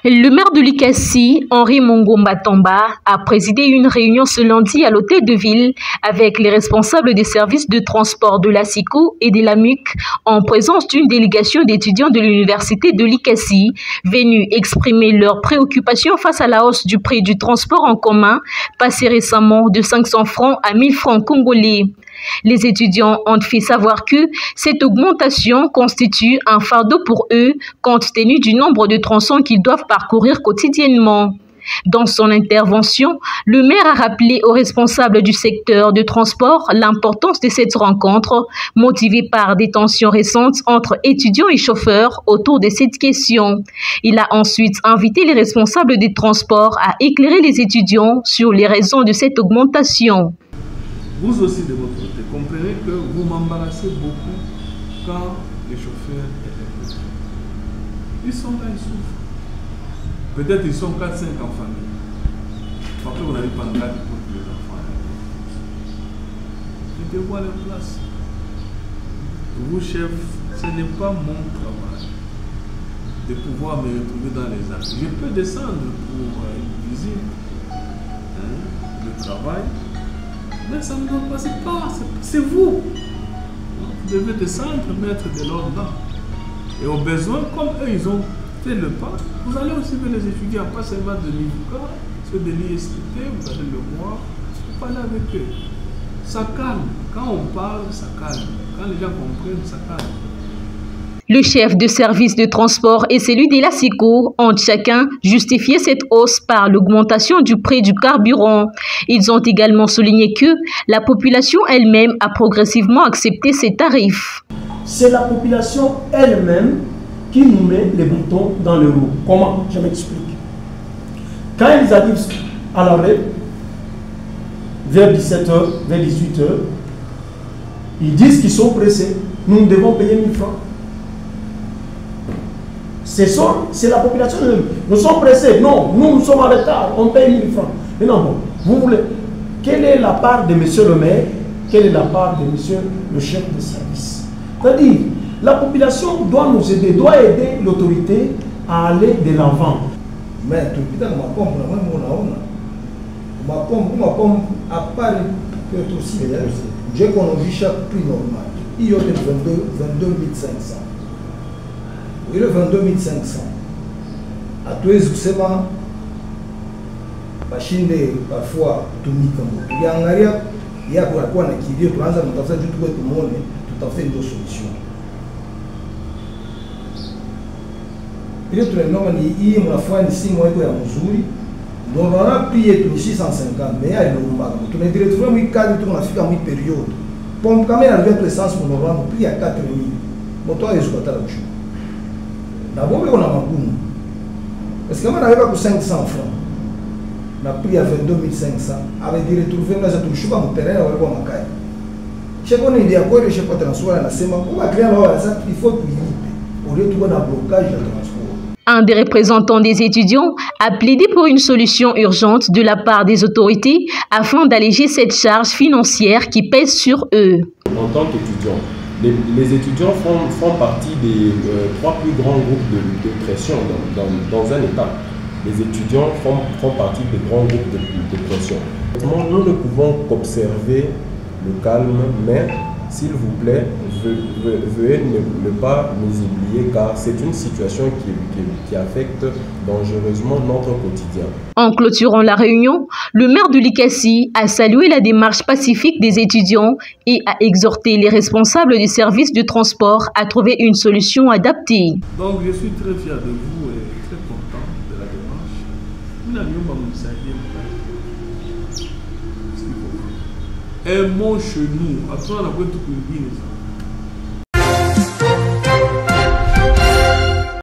Le maire de Likasi, Henri Mongomba Tamba, a présidé une réunion ce lundi à l'hôtel de ville avec les responsables des services de transport de la SICO et de la MUC en présence d'une délégation d'étudiants de l'université de Likasi venus exprimer leurs préoccupations face à la hausse du prix du transport en commun, passé récemment de 500 francs à 1000 francs congolais. Les étudiants ont fait savoir que cette augmentation constitue un fardeau pour eux compte tenu du nombre de tronçons qu'ils doivent parcourir quotidiennement. Dans son intervention, le maire a rappelé aux responsables du secteur de transport l'importance de cette rencontre, motivée par des tensions récentes entre étudiants et chauffeurs autour de cette question. Il a ensuite invité les responsables des transports à éclairer les étudiants sur les raisons de cette augmentation. Vous aussi de votre côté, comprenez que vous m'embarrassez beaucoup quand les chauffeurs étaient. Ils sont là, ils souffrent. Peut-être ils sont 4-5 en famille. Parce que vous n'avez pas de garde pour les enfants. Mettez-vous à leur place. Vous, chef, ce n'est pas mon travail de pouvoir me retrouver dans les actes. Je peux descendre pour une visite, le travail. Mais ça ne doit pas se passer. C'est vous. Vous devez descendre, mettre de l'ordre là. Et au besoin, comme eux, ils ont fait le pas, vous allez aussi ver les étudiants, pas seulement de l'IVUCA, ceux de l'ISTT, vous allez le voir, vous parlez avec eux. Ça calme. Quand on parle, ça calme. Quand les gens comprennent, ça calme. Le chef de service de transport et celui de la SICO ont chacun justifié cette hausse par l'augmentation du prix du carburant. Ils ont également souligné que la population elle-même a progressivement accepté ces tarifs. C'est la population elle-même qui nous met les boutons dans le roues. Comment? Je m'explique. Quand ils arrivent à l'arrêt, vers 17h, vers 18h, ils disent qu'ils sont pressés. Nous devons payer 1000 francs. C'est la population. Nous sommes pressés. Non, nous sommes en retard. On paye 1000 francs. Mais non, bon, vous voulez. Quelle est la part de monsieur le maire? Quelle est la part de monsieur le chef de service? C'est-à-dire, la population doit nous aider, doit aider l'autorité à aller de l'avant. Mais tout le temps, à part que aussi, j'ai connu chaque prix normal. Il y a 22 500. Il y a 22 500. À tous les seulement, machine parfois, tout mis comme ça. Il y a un arrière, il y a quoi qui dit, tout le monde, tout à fait une solution. Il y a tout le monde, il y a une fois, ici, moi, il y a Missouri. Donc, on a payé 650, mais il y a le moment. On a dit, on a cadre, on a fait une période. Pour quand même avec l'essence, on a pris à 4 000. Bon, toi, il y a ce d'abord, on a un boum. Parce que quand on arrive à 500 francs, on a pris à 22 500. Avec des retrouver, on a touché mon terrain, on va faire un je connais des accords de chef de transport à la semaine. On va créer un il faut qu'il y ait. Au lieu de trouver un blocage de transport. Un des représentants des étudiants a plaidé pour une solution urgente de la part des autorités afin d'alléger cette charge financière qui pèse sur eux. En tant qu'étudiants, les étudiants font partie des 3 plus grands groupes de pression dans un État. Les étudiants font partie des grands groupes de pression. Nous ne pouvons qu'observer le calme, mais s'il vous plaît, veuillez ne pas nous oublier car c'est une situation qui affecte dangereusement notre quotidien. En clôturant la réunion, le maire de Likasi a salué la démarche pacifique des étudiants et a exhorté les responsables des services de transport à trouver une solution adaptée. Donc je suis très fier de vous et très content de la démarche. Nous n'avions pas mon saluer. Un mot chez nous, à toi, on a tout